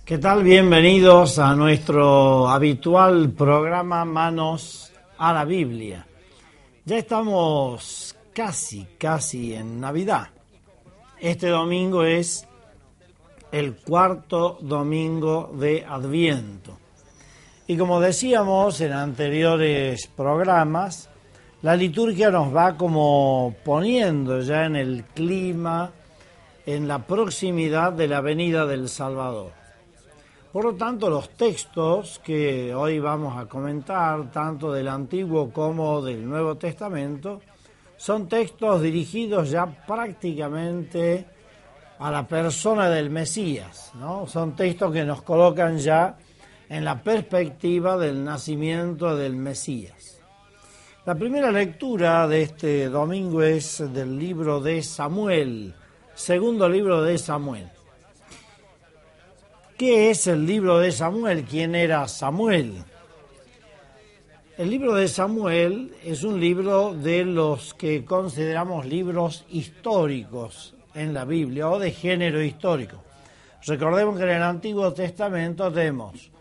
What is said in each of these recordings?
¿Qué tal? Bienvenidos a nuestro habitual programa Manos a la Biblia. Ya estamos casi en Navidad. Este domingo es el cuarto domingo de Adviento. Y como decíamos en anteriores programas, la liturgia nos va como poniendo ya en el clima, en la proximidad de la venida del Salvador. Por lo tanto, los textos que hoy vamos a comentar, tanto del Antiguo como del Nuevo Testamento, son textos dirigidos ya prácticamente a la persona del Mesías, ¿no? Son textos que nos colocan ya en la perspectiva del nacimiento del Mesías. La primera lectura de este domingo es del libro de Samuel, segundo libro de Samuel. ¿Qué es el libro de Samuel? ¿Quién era Samuel? El libro de Samuel es un libro de los que consideramos libros históricos en la Biblia o de género histórico. Recordemos que en el Antiguo Testamento tenemos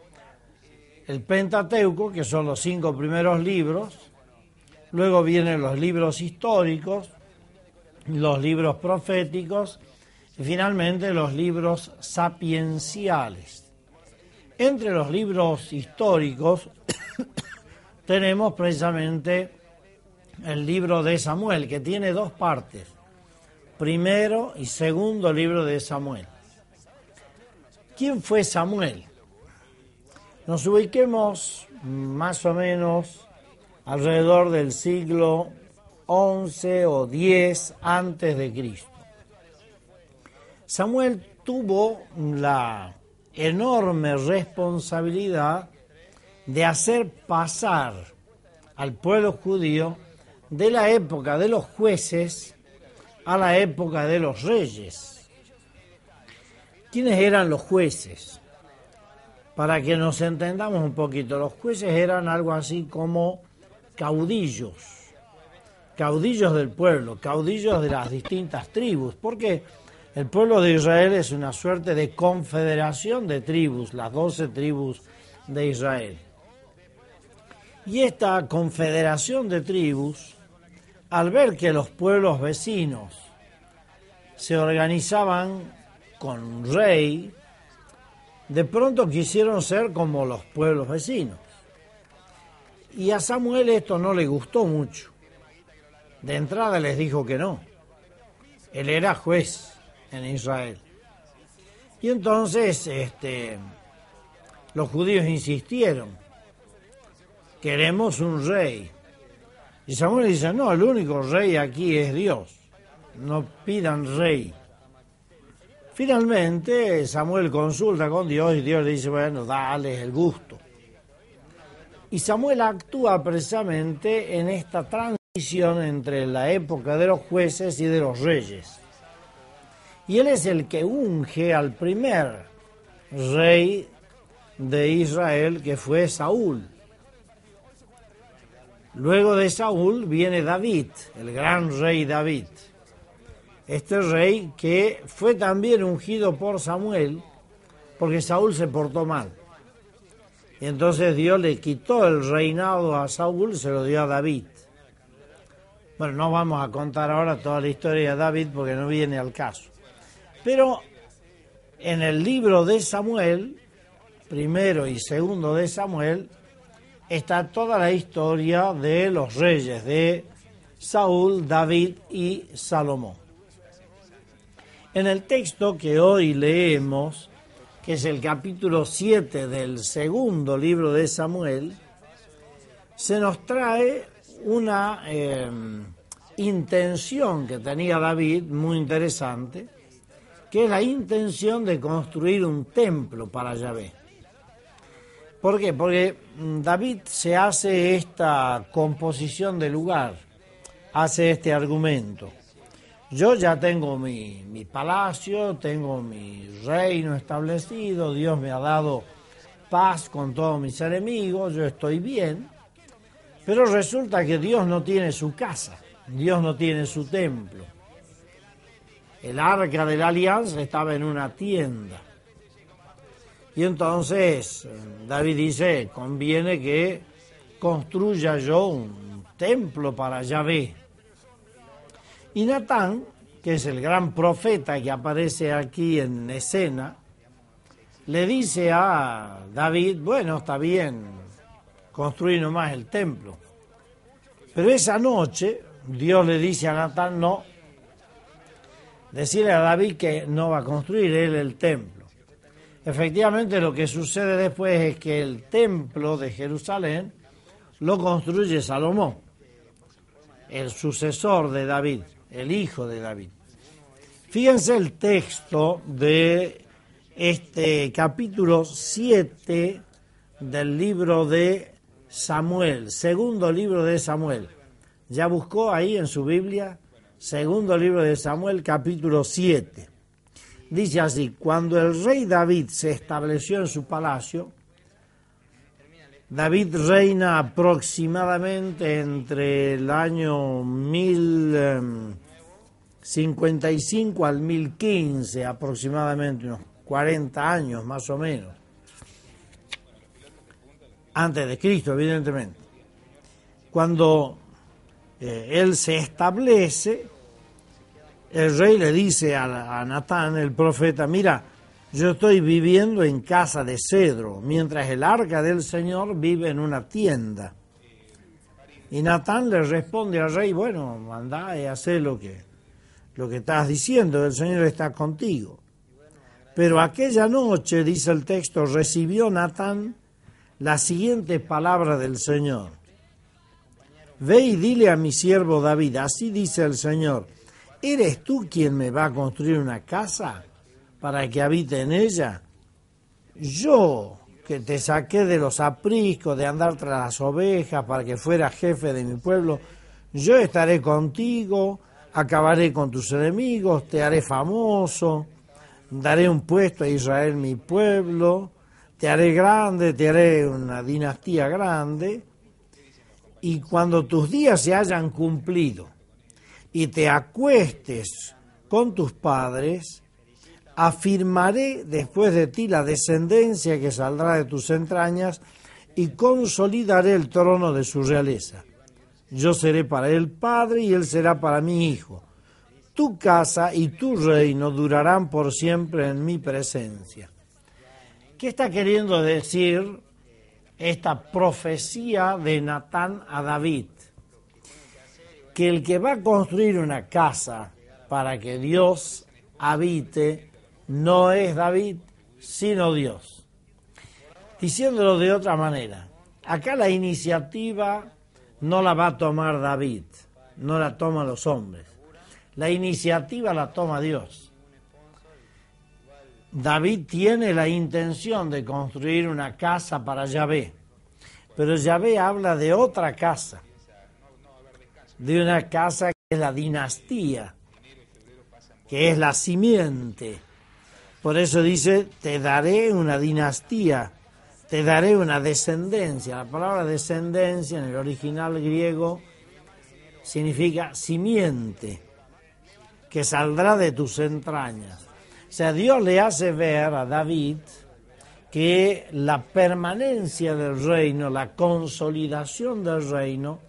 el Pentateuco, que son los 5 primeros libros, luego vienen los libros históricos, los libros proféticos, y finalmente los libros sapienciales. Entre los libros históricos tenemos precisamente el libro de Samuel, que tiene 2 partes, primero y segundo libro de Samuel. ¿Quién fue Samuel? Nos ubiquemos más o menos alrededor del siglo XI o X antes de Cristo. Samuel tuvo la enorme responsabilidad de hacer pasar al pueblo judío de la época de los jueces a la época de los reyes. ¿Quiénes eran los jueces? Para que nos entendamos un poquito, los jueces eran algo así como caudillos del pueblo, caudillos de las distintas tribus. ¿Por qué? El pueblo de Israel es una suerte de confederación de tribus, las 12 tribus de Israel. Y esta confederación de tribus, al ver que los pueblos vecinos se organizaban con rey, de pronto quisieron ser como los pueblos vecinos. Y a Samuel esto no le gustó mucho. De entrada les dijo que no. Él era juez en Israel. Y entonces los judíos insistieron, queremos un rey. Y Samuel dice, no, el único rey aquí es Dios, no pidan rey. Finalmente Samuel consulta con Dios y Dios le dice, bueno, dale el gusto. Y Samuel actúa precisamente en esta transición entre la época de los jueces y de los reyes. Y él es el que unge al primer rey de Israel, que fue Saúl. Luego de Saúl viene David, el gran rey David. Este rey que fue también ungido por Samuel, porque Saúl se portó mal. Y entonces Dios le quitó el reinado a Saúl y se lo dio a David. Bueno, no vamos a contar ahora toda la historia de David porque no viene al caso. Pero en el libro de Samuel, primero y segundo de Samuel, está toda la historia de los reyes, de Saúl, David y Salomón. En el texto que hoy leemos, que es el capítulo 7 del segundo libro de Samuel, se nos trae una intención que tenía David, muy interesante, que es la intención de construir un templo para Yahvé. ¿Por qué? Porque David se hace esta composición de lugar, hace este argumento. Yo ya tengo mi palacio, tengo mi reino establecido, Dios me ha dado paz con todos mis enemigos, yo estoy bien, pero resulta que Dios no tiene su casa, Dios no tiene su templo. El arca de la alianza estaba en una tienda. Y entonces David dice, conviene que construya yo un templo para Yahvé. Y Natán, que es el gran profeta que aparece aquí en escena, le dice a David, bueno, está bien, construir nomás el templo. Pero esa noche Dios le dice a Natán, no, decirle a David que no va a construir él el templo. Efectivamente, lo que sucede después es que el templo de Jerusalén lo construye Salomón, el sucesor de David, el hijo de David. Fíjense el texto de este capítulo 7 del libro de Samuel, segundo libro de Samuel. ¿Ya buscó ahí en su Biblia? Segundo libro de Samuel, capítulo 7. Dice así, cuando el rey David se estableció en su palacio, David reina aproximadamente entre el año 1055 al 1015, aproximadamente unos 40 años más o menos, antes de Cristo, evidentemente. Cuando él se establece, el rey le dice a Natán, el profeta, mira, yo estoy viviendo en casa de cedro, mientras el arca del Señor vive en una tienda. Y Natán le responde al rey, bueno, andá y hacé lo que estás diciendo, el Señor está contigo. Pero aquella noche, dice el texto, recibió Natán la siguiente palabra del Señor. Ve y dile a mi siervo David, así dice el Señor, ¿eres tú quien me va a construir una casa para que habite en ella? Yo, que te saqué de los apriscos, de andar tras las ovejas, para que fueras jefe de mi pueblo, yo estaré contigo, acabaré con tus enemigos, te haré famoso, daré un puesto a Israel mi pueblo, te haré grande, te haré una dinastía grande, y cuando tus días se hayan cumplido y te acuestes con tus padres, afirmaré después de ti la descendencia que saldrá de tus entrañas y consolidaré el trono de su realeza. Yo seré para él padre y él será para mí hijo. Tu casa y tu reino durarán por siempre en mi presencia. ¿Qué está queriendo decir esta profecía de Natán a David? Que el que va a construir una casa para que Dios habite no es David, sino Dios. Diciéndolo de otra manera, acá la iniciativa no la va a tomar David, no la toman los hombres. La iniciativa la toma Dios. David tiene la intención de construir una casa para Yahvé, pero Yahvé habla de otra casa, de una casa que es la dinastía, que es la simiente. Por eso dice, te daré una dinastía, te daré una descendencia. La palabra descendencia en el original griego significa simiente, que saldrá de tus entrañas. O sea, Dios le hace ver a David que la permanencia del reino, la consolidación del reino,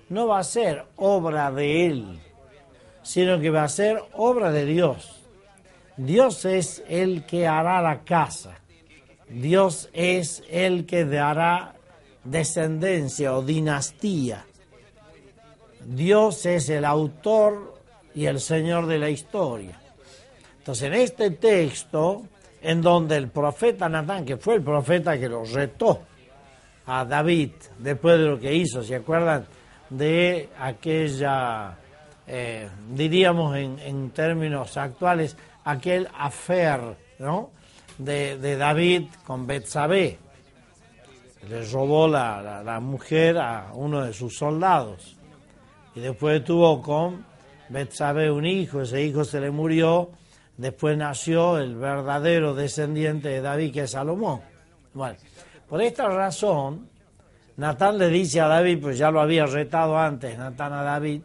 no va a ser obra de él, sino que va a ser obra de Dios. Dios es el que hará la casa. Dios es el que dará descendencia o dinastía. Dios es el autor y el Señor de la historia. Entonces, en este texto, en donde el profeta Natán, que fue el profeta que lo retó a David después de lo que hizo, ¿se acuerdan de aquella, diríamos en términos actuales, aquel affair, ¿no?, de David con Betsabé? Le robó la mujer a uno de sus soldados y después tuvo con Betsabé un hijo, ese hijo se le murió, después nació el verdadero descendiente de David, que es Salomón. Bueno, por esta razón, Natán le dice a David, pues ya lo había retado antes Natán a David,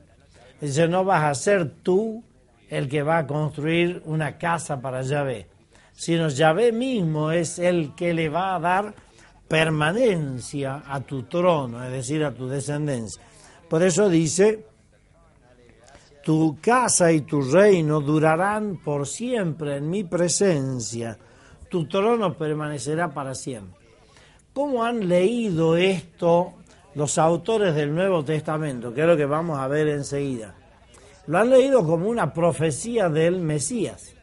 dice, no vas a ser tú el que va a construir una casa para Yahvé, sino Yahvé mismo es el que le va a dar permanencia a tu trono, es decir, a tu descendencia. Por eso dice, tu casa y tu reino durarán por siempre en mi presencia, tu trono permanecerá para siempre. ¿Cómo han leído esto los autores del Nuevo Testamento? Que es lo que vamos a ver enseguida. Lo han leído como una profecía del Mesías.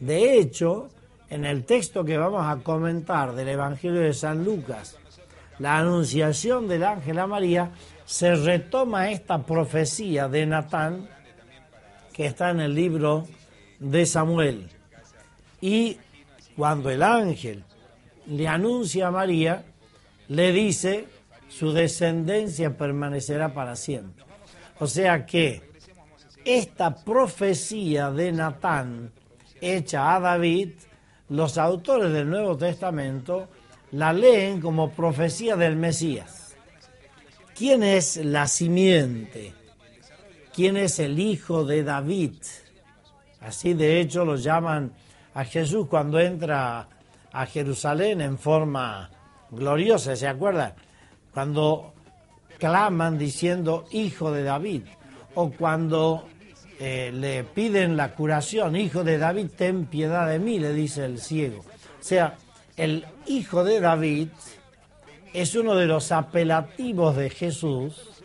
De hecho, en el texto que vamos a comentar del Evangelio de San Lucas, la anunciación del ángel a María, se retoma esta profecía de Natán, que está en el libro de Samuel. Y cuando el ángel le anuncia a María, le dice, su descendencia permanecerá para siempre. O sea que esta profecía de Natán, hecha a David, los autores del Nuevo Testamento la leen como profecía del Mesías. ¿Quién es la simiente? ¿Quién es el hijo de David? Así de hecho lo llaman a Jesús cuando entra a Jerusalén en forma gloriosa, ¿se acuerdan? Cuando claman diciendo hijo de David, o cuando le piden la curación, hijo de David, ten piedad de mí, le dice el ciego. O sea, el hijo de David es uno de los apelativos de Jesús.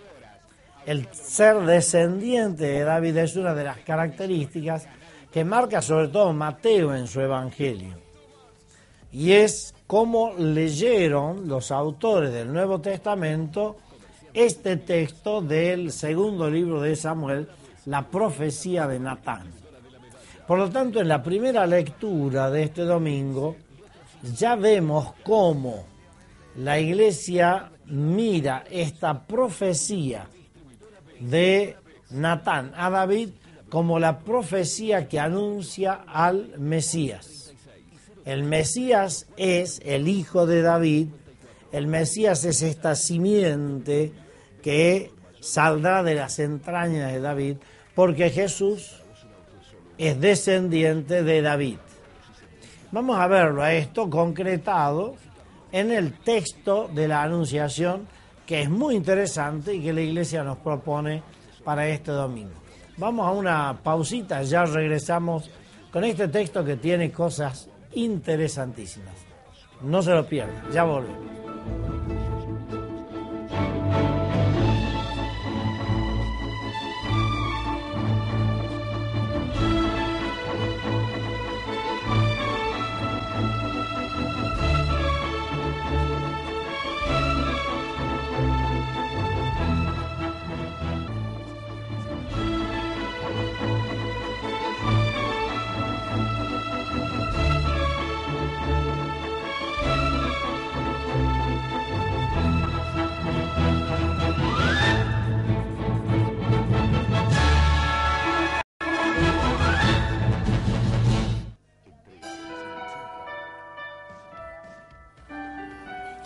El ser descendiente de David es una de las características que marca sobre todo Mateo en su Evangelio. Y es como leyeron los autores del Nuevo Testamento este texto del segundo libro de Samuel, la profecía de Natán. Por lo tanto, en la primera lectura de este domingo, ya vemos cómo la Iglesia mira esta profecía de Natán a David como la profecía que anuncia al Mesías. El Mesías es el hijo de David, el Mesías es esta simiente que saldrá de las entrañas de David, porque Jesús es descendiente de David. Vamos a verlo a esto concretado en el texto de la Anunciación, que es muy interesante y que la Iglesia nos propone para este domingo. Vamos a una pausita, ya regresamos con este texto que tiene cosas interesantísimas. No se lo pierdan, ya volvemos.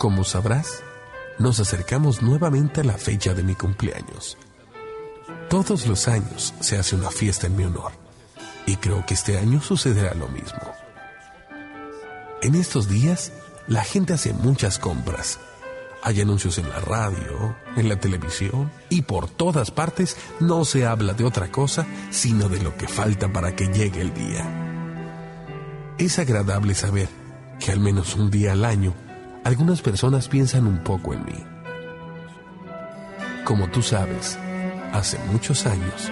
Como sabrás, nos acercamos nuevamente a la fecha de mi cumpleaños. Todos los años se hace una fiesta en mi honor, y creo que este año sucederá lo mismo. En estos días, la gente hace muchas compras. Hay anuncios en la radio, en la televisión, y por todas partes no se habla de otra cosa, sino de lo que falta para que llegue el día. Es agradable saber que al menos un día al año, algunas personas piensan un poco en mí. Como tú sabes, hace muchos años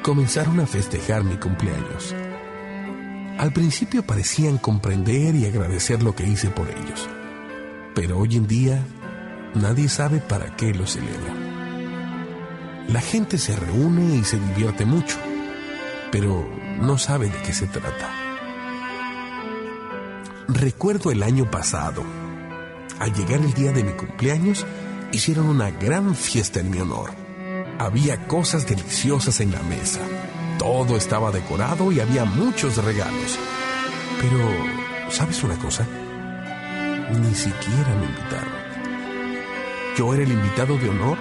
comenzaron a festejar mi cumpleaños. Al principio parecían comprender y agradecer lo que hice por ellos, pero hoy en día nadie sabe para qué lo celebran. La gente se reúne y se divierte mucho, pero no sabe de qué se trata. Recuerdo el año pasado. Al llegar el día de mi cumpleaños, hicieron una gran fiesta en mi honor. Había cosas deliciosas en la mesa. Todo estaba decorado y había muchos regalos. Pero, ¿sabes una cosa? Ni siquiera me invitaron. Yo era el invitado de honor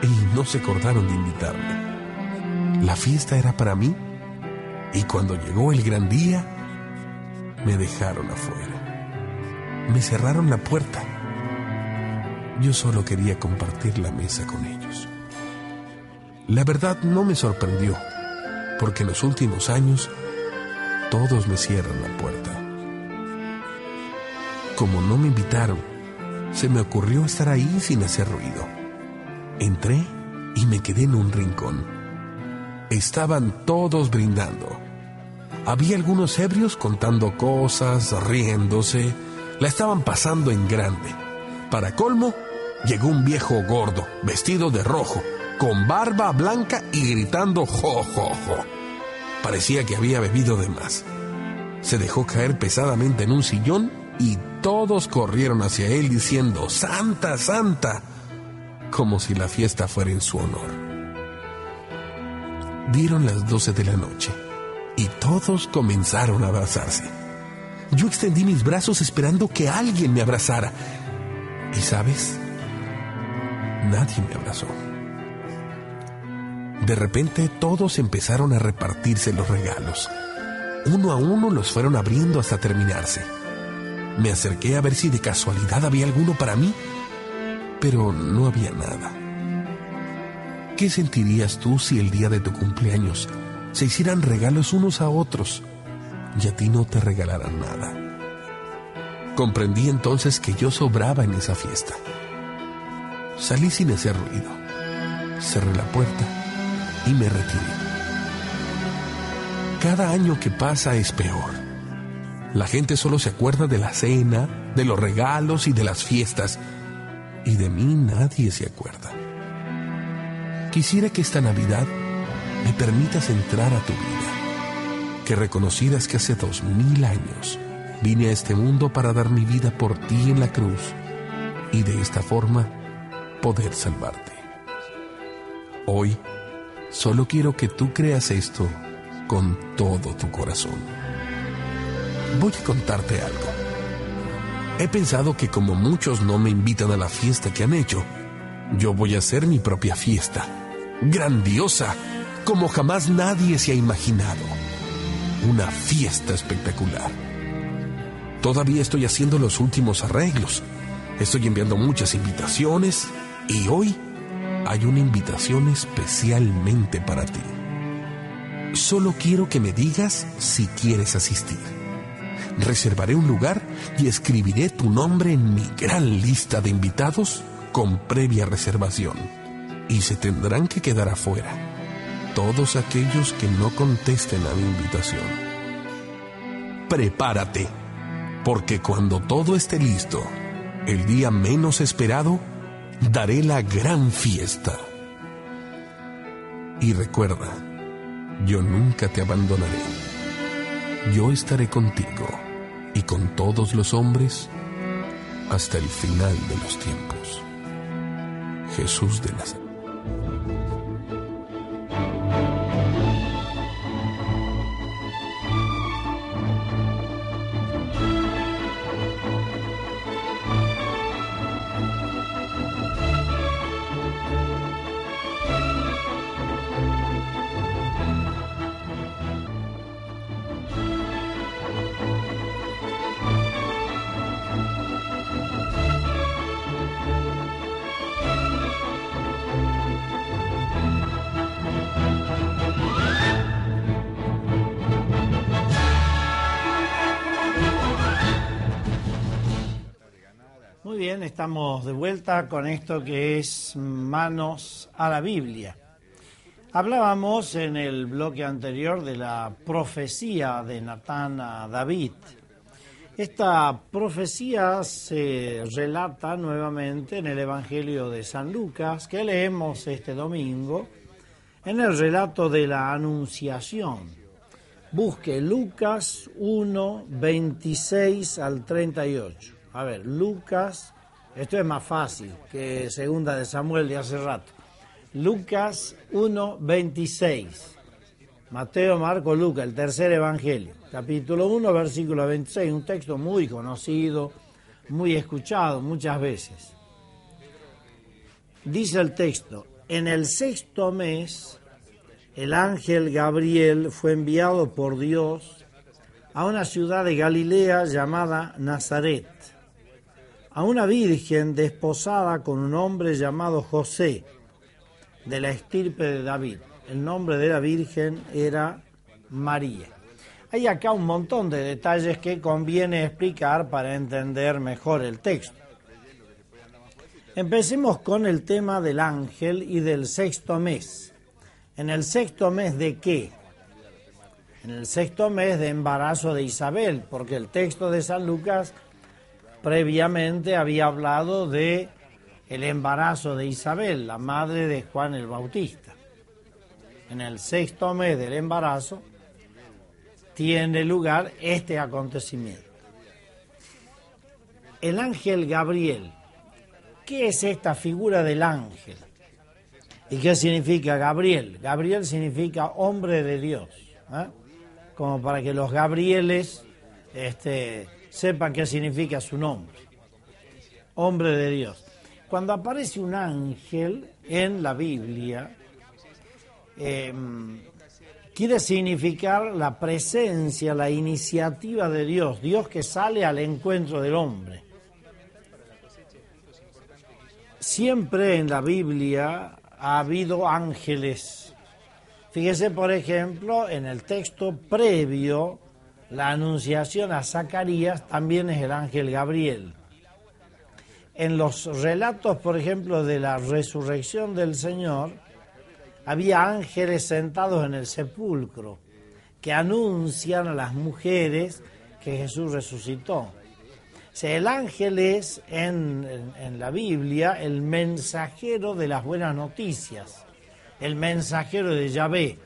y no se acordaron de invitarme. La fiesta era para mí y cuando llegó el gran día, me dejaron afuera. Me cerraron la puerta. Yo solo quería compartir la mesa con ellos. La verdad no me sorprendió, porque en los últimos años todos me cierran la puerta. Como no me invitaron, se me ocurrió estar ahí sin hacer ruido. Entré y me quedé en un rincón. Estaban todos brindando. Había algunos ebrios contando cosas, riéndose. La estaban pasando en grande. Para colmo, llegó un viejo gordo, vestido de rojo, con barba blanca y gritando "jo, jo, jo". Parecía que había bebido de más. Se dejó caer pesadamente en un sillón y todos corrieron hacia él diciendo "Santa, Santa", como si la fiesta fuera en su honor. Dieron las 12 de la noche y todos comenzaron a abrazarse. Yo extendí mis brazos esperando que alguien me abrazara. ¿Y sabes? Nadie me abrazó. De repente todos empezaron a repartirse los regalos. Uno a uno los fueron abriendo hasta terminarse. Me acerqué a ver si de casualidad había alguno para mí, pero no había nada. ¿Qué sentirías tú si el día de tu cumpleaños se hicieran regalos unos a otros y a ti no te regalaran nada? Comprendí entonces que yo sobraba en esa fiesta. Salí sin hacer ruido, cerré la puerta y me retiré. Cada año que pasa es peor. La gente solo se acuerda de la cena, de los regalos y de las fiestas, y de mí nadie se acuerda. Quisiera que esta Navidad me permitas entrar a tu vida, que reconocieras que hace 2000 años vine a este mundo para dar mi vida por ti en la cruz y de esta forma poder salvarte. Hoy solo quiero que tú creas esto con todo tu corazón. Voy a contarte algo. He pensado que como muchos no me invitan a la fiesta que han hecho, yo voy a hacer mi propia fiesta, grandiosa, como jamás nadie se ha imaginado. Una fiesta espectacular. Todavía estoy haciendo los últimos arreglos. Estoy enviando muchas invitaciones y hoy hay una invitación especialmente para ti. Solo quiero que me digas si quieres asistir. Reservaré un lugar y escribiré tu nombre en mi gran lista de invitados con previa reservación. Y se tendrán que quedar afuera todos aquellos que no contesten a mi invitación. Prepárate, porque cuando todo esté listo, el día menos esperado, daré la gran fiesta. Y recuerda, yo nunca te abandonaré. Yo estaré contigo y con todos los hombres hasta el final de los tiempos. Jesús de Nazaret. Muy bien, estamos de vuelta con esto que es Manos a la Biblia. Hablábamos en el bloque anterior de la profecía de Natán a David. Esta profecía se relata nuevamente en el Evangelio de San Lucas, que leemos este domingo, en el relato de la Anunciación. Busque Lucas 1, 26 al 38. A ver, Lucas, esto es más fácil que Segunda de Samuel de hace rato. Lucas 1, 26. Mateo, Marco, Lucas, el tercer evangelio. Capítulo 1, versículo 26, un texto muy conocido, muy escuchado muchas veces. Dice el texto: en el 6º mes, el ángel Gabriel fue enviado por Dios a una ciudad de Galilea llamada Nazaret, a una virgen desposada con un hombre llamado José, de la estirpe de David. El nombre de la virgen era María. Hay acá un montón de detalles que conviene explicar para entender mejor el texto. Empecemos con el tema del ángel y del sexto mes. ¿En el sexto mes de qué? En el sexto mes de embarazo de Isabel, porque el texto de San Lucas previamente había hablado de el embarazo de Isabel, la madre de Juan el Bautista. En el sexto mes del embarazo tiene lugar este acontecimiento. El ángel Gabriel. ¿Qué es esta figura del ángel? ¿Y qué significa Gabriel? Gabriel significa hombre de Dios, ¿eh? Como para que los Gabrieles sepan qué significa su nombre. Hombre de Dios. Cuando aparece un ángel en la Biblia, quiere significar la presencia, la iniciativa de Dios, Dios que sale al encuentro del hombre. Siempre en la Biblia ha habido ángeles. Fíjese, por ejemplo, en el texto previo, la anunciación a Zacarías también es el ángel Gabriel. En los relatos, por ejemplo, de la resurrección del Señor, había ángeles sentados en el sepulcro que anuncian a las mujeres que Jesús resucitó. O sea, el ángel es, en la Biblia, el mensajero de las buenas noticias, el mensajero de Yahvé.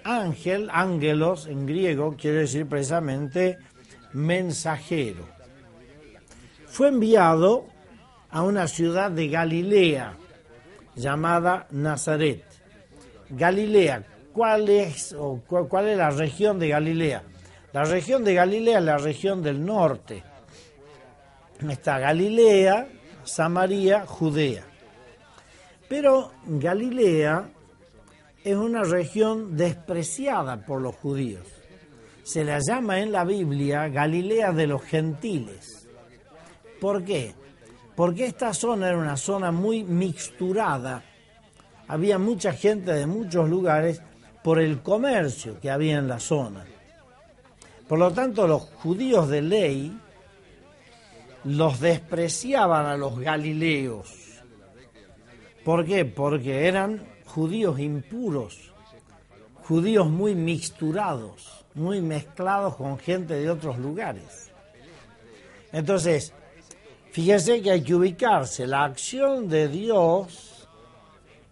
Ángel, ángelos en griego, quiere decir precisamente mensajero. Fue enviado a una ciudad de Galilea llamada Nazaret. Galilea, ¿cuál es la región de Galilea? La región de Galilea es la región del norte. Está Galilea, Samaria, Judea. Pero Galilea es una región despreciada por los judíos. Se la llama en la Biblia Galilea de los gentiles. ¿Por qué? Porque esta zona era una zona muy mixturada. Había mucha gente de muchos lugares por el comercio que había en la zona. Por lo tanto, los judíos de ley los despreciaban a los galileos. ¿Por qué? Porque eran judíos impuros, judíos muy mixturados, muy mezclados con gente de otros lugares. Entonces, fíjese que hay que ubicarse. La acción de Dios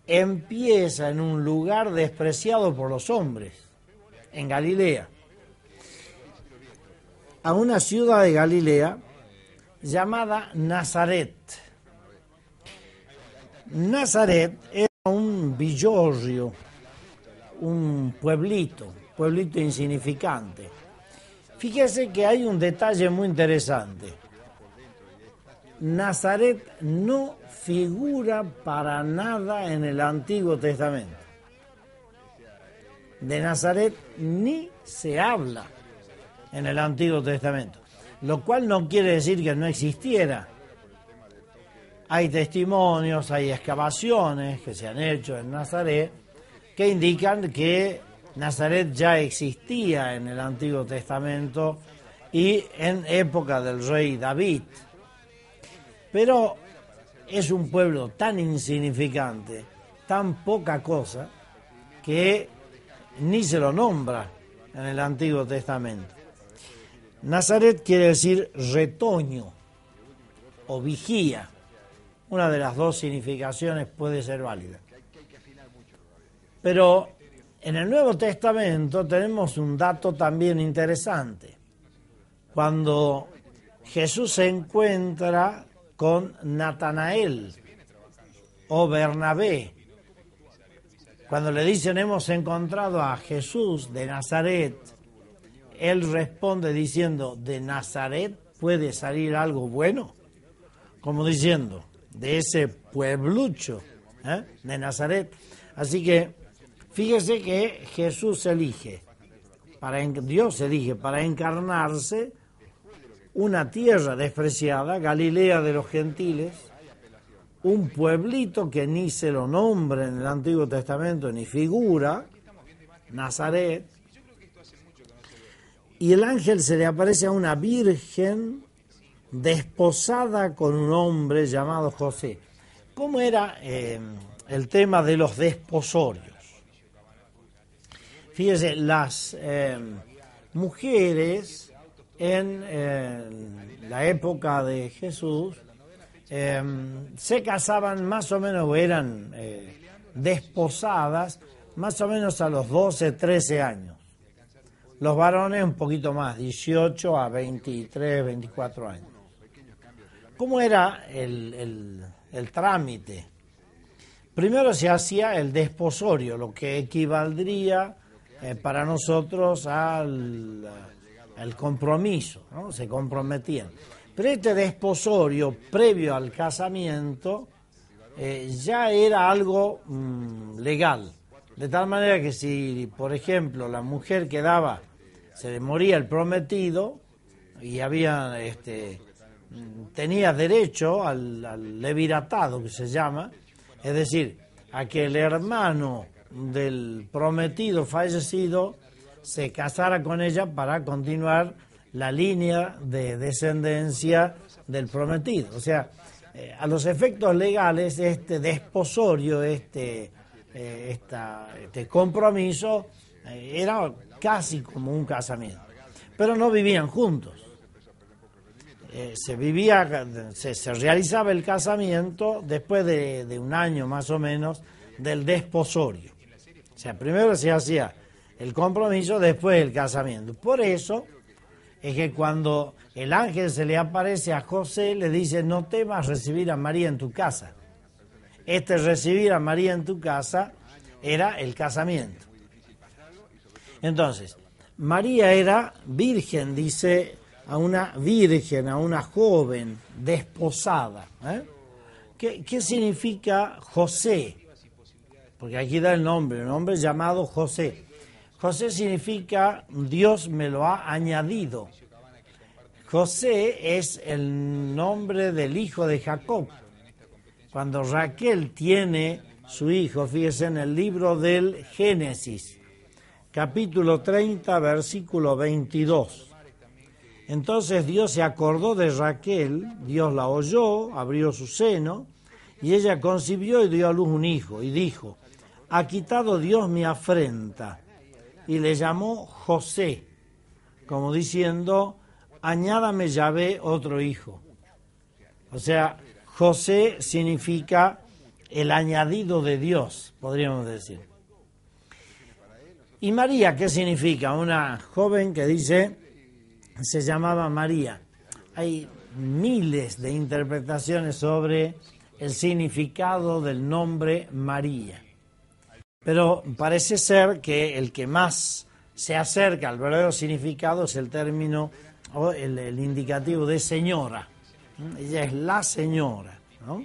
empieza en un lugar despreciado por los hombres, en Galilea, a una ciudad de Galilea llamada Nazaret. Nazaret era un villorrio, un pueblito insignificante. Fíjese que hay un detalle muy interesante. Nazaret no figura para nada en el Antiguo Testamento. De Nazaret ni se habla en el Antiguo Testamento, lo cual no quiere decir que no existiera. Hay testimonios, hay excavaciones que se han hecho en Nazaret que indican que Nazaret ya existía en el Antiguo Testamento y en época del rey David. Pero es un pueblo tan insignificante, tan poca cosa, que ni se lo nombra en el Antiguo Testamento. Nazaret quiere decir retoño o vigía. Una de las dos significaciones puede ser válida. Pero en el Nuevo Testamento tenemos un dato también interesante. Cuando Jesús se encuentra con Natanael o Bernabé, cuando le dicen hemos encontrado a Jesús de Nazaret, él responde diciendo, ¿de Nazaret puede salir algo bueno? Como diciendo, de ese pueblucho de Nazaret. Así que fíjese que Jesús elige Dios elige para encarnarse una tierra despreciada, Galilea de los gentiles, un pueblito que ni se lo nombra en el Antiguo Testamento ni figura, Nazaret, y el ángel se le aparece a una virgen desposada con un hombre llamado José. ¿Cómo era el tema de los desposorios? Fíjese, las mujeres en la época de Jesús se casaban más o menos, o eran desposadas más o menos a los 12, 13 años. Los varones un poquito más, 18 a 23, 24 años. ¿Cómo era el trámite? Primero se hacía el desposorio, lo que equivaldría para nosotros al compromiso, ¿no? Se comprometían. Pero este desposorio previo al casamiento ya era algo legal. De tal manera que si, por ejemplo, la mujer se le moría el prometido y tenía derecho al leviratado, que se llama, es decir, a que el hermano del prometido fallecido se casara con ella para continuar la línea de descendencia del prometido. O sea, a los efectos legales, este desposorio, este compromiso era casi como un casamiento, pero no vivían juntos. Se realizaba el casamiento después de un año más o menos del desposorio. O sea, primero se hacía el compromiso, después el casamiento. Por eso es que cuando el ángel se le aparece a José, le dice: no temas recibir a María en tu casa. Recibir a María en tu casa era el casamiento. Entonces, María era virgen, dice, a una virgen, a una joven desposada. ¿Qué significa José? Porque aquí da un hombre llamado José. José significa Dios me lo ha añadido. José es el nombre del hijo de Jacob. Cuando Raquel tiene su hijo, fíjese en el libro del Génesis, capítulo 30, versículo 22. Entonces Dios se acordó de Raquel, Dios la oyó, abrió su seno, y ella concibió y dio a luz un hijo, y dijo: ha quitado Dios mi afrenta, y le llamó José, como diciendo: añádame Yahvé otro hijo. O sea, José significa el añadido de Dios, podríamos decir. ¿Y María qué significa? Una joven que se llamaba María. Hay miles de interpretaciones sobre el significado del nombre María. Pero parece ser que el que más se acerca al verdadero significado es el término o el indicativo de señora. Ella es la señora, ¿no?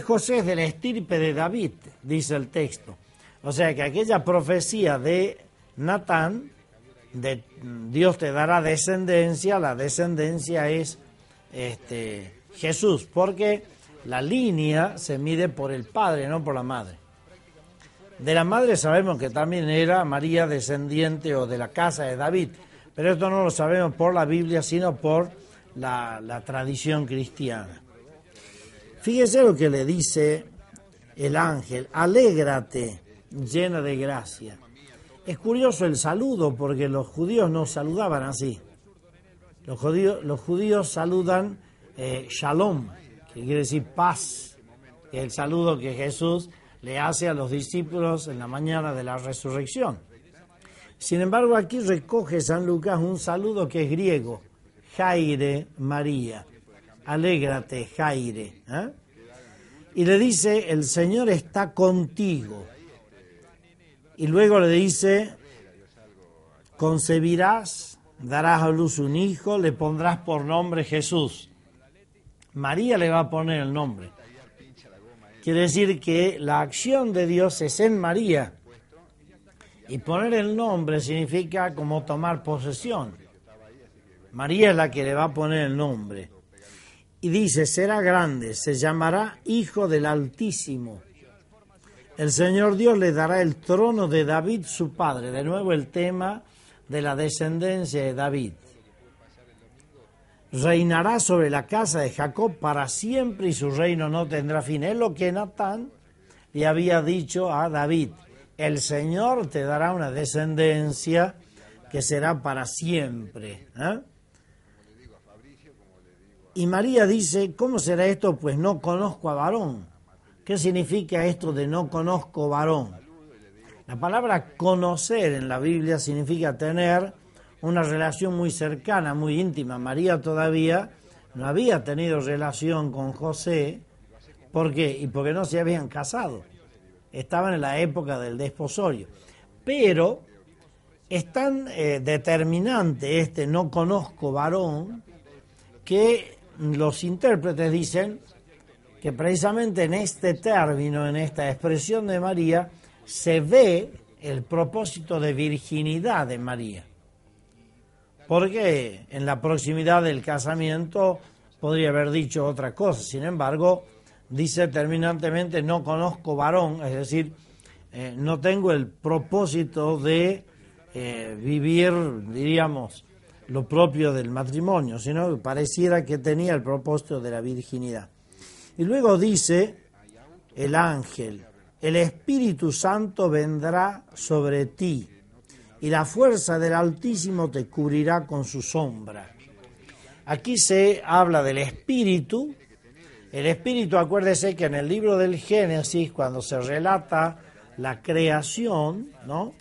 José es de la estirpe de David, dice el texto. O sea que aquella profecía de Natán, de Dios te dará descendencia, la descendencia es Jesús, porque la línea se mide por el padre, no por la madre. De la madre sabemos que también era María descendiente o de la casa de David, pero esto no lo sabemos por la Biblia, sino por la tradición cristiana. Fíjese lo que le dice el ángel: alégrate, llena de gracia. Es curioso el saludo, porque los judíos no saludaban así. Los judíos saludan shalom, que quiere decir paz, que es el saludo que Jesús le hace a los discípulos en la mañana de la resurrección. Sin embargo, aquí recoge San Lucas un saludo que es griego: Jaire María, alégrate Jaire. Y le dice: el Señor está contigo. Y luego le dice: concebirás, darás a luz un hijo, le pondrás por nombre Jesús. María le va a poner el nombre. Quiere decir que la acción de Dios es en María Y poner el nombre significa como tomar posesión. María es la que le va a poner el nombre. Y dice, será grande, se llamará Hijo del Altísimo. El Señor Dios le dará el trono de David su padre. De nuevo el tema de la descendencia de David. Reinará sobre la casa de Jacob para siempre y su reino no tendrá fin. Es lo que Natán le había dicho a David. El Señor te dará una descendencia que será para siempre. Y María dice, ¿cómo será esto? Pues no conozco a varón. ¿Qué significa esto de no conozco varón? La palabra conocer en la Biblia significa tener una relación muy cercana, muy íntima. María todavía no había tenido relación con José. ¿Por qué? Y porque no se habían casado. Estaban en la época del desposorio. Pero es tan determinante este no conozco varón que los intérpretes dicen que precisamente en este término, en esta expresión de María, se ve el propósito de virginidad de María. Porque en la proximidad del casamiento podría haber dicho otra cosa. Sin embargo, dice terminantemente, no conozco varón, es decir, no tengo el propósito de vivir, diríamos, lo propio del matrimonio, sino que pareciera que tenía el propósito de la virginidad. Y luego dice el ángel, el Espíritu Santo vendrá sobre ti y la fuerza del Altísimo te cubrirá con su sombra. Aquí se habla del Espíritu. El Espíritu, acuérdese que en el libro del Génesis, cuando se relata la creación, ¿no?,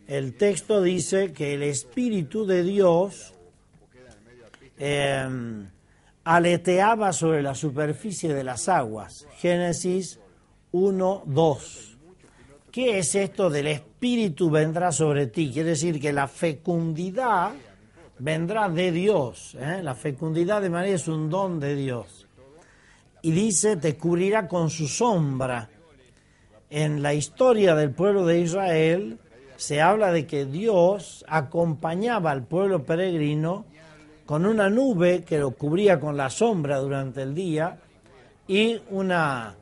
el texto dice que el Espíritu de Dios aleteaba sobre la superficie de las aguas. Génesis 1:2. ¿Qué es esto del Espíritu vendrá sobre ti? Quiere decir que la fecundidad vendrá de Dios. La fecundidad de María es un don de Dios. Y dice, te cubrirá con su sombra. En la historia del pueblo de Israel se habla de que Dios acompañaba al pueblo peregrino con una nube que lo cubría con la sombra durante el día y una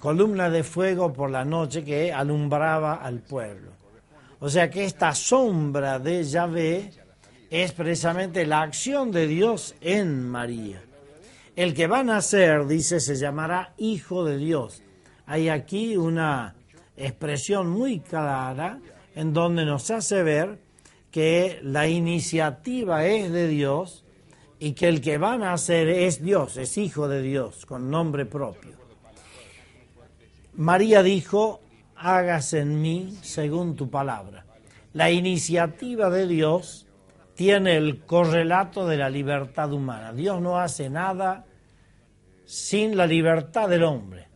columna de fuego por la noche que alumbraba al pueblo. O sea que esta sombra de Yahvé es precisamente la acción de Dios en María. El que va a nacer, dice, se llamará Hijo de Dios. Hay aquí una expresión muy clara en donde nos hace ver que la iniciativa es de Dios y que el que va a nacer es Dios, es Hijo de Dios, con nombre propio. María dijo, hágase en mí según tu palabra. La iniciativa de Dios tiene el correlato de la libertad humana. Dios no hace nada sin la libertad del hombre.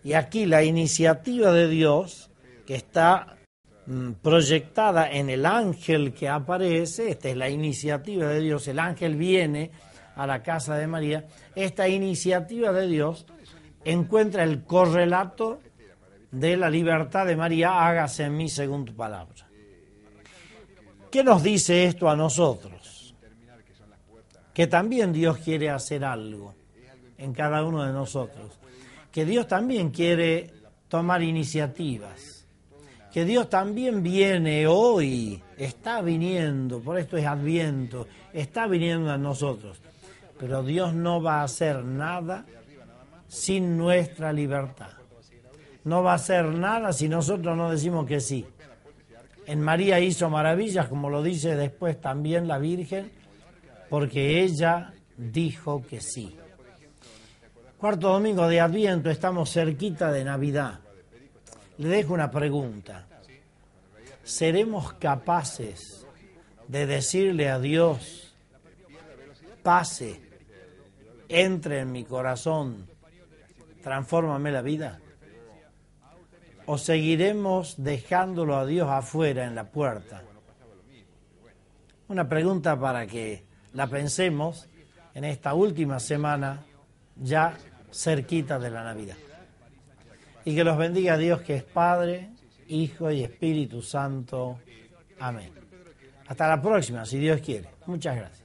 Y aquí la iniciativa de Dios, que está proyectada en el ángel que aparece, esta es la iniciativa de Dios, el ángel viene a la casa de María, esta iniciativa de Dios encuentra el correlato de la libertad de María, hágase en mí según tu palabra. ¿Qué nos dice esto a nosotros? Que también Dios quiere hacer algo en cada uno de nosotros, que Dios también quiere tomar iniciativas, que Dios también viene hoy, está viniendo, por esto es Adviento, está viniendo a nosotros, pero Dios no va a hacer nada sin nuestra libertad. No va a hacer nada si nosotros no decimos que sí. En María hizo maravillas, como lo dice después también la Virgen, porque ella dijo que sí. Cuarto domingo de Adviento, estamos cerquita de Navidad. Le dejo una pregunta. ¿Seremos capaces de decirle a Dios, pase, entre en mi corazón, transfórmame la vida? ¿O seguiremos dejándolo a Dios afuera en la puerta? Una pregunta para que la pensemos en esta última semana, ya cerquita de la Navidad. Y que los bendiga Dios, que es Padre, Hijo y Espíritu Santo. Amén. Hasta la próxima, si Dios quiere. Muchas gracias.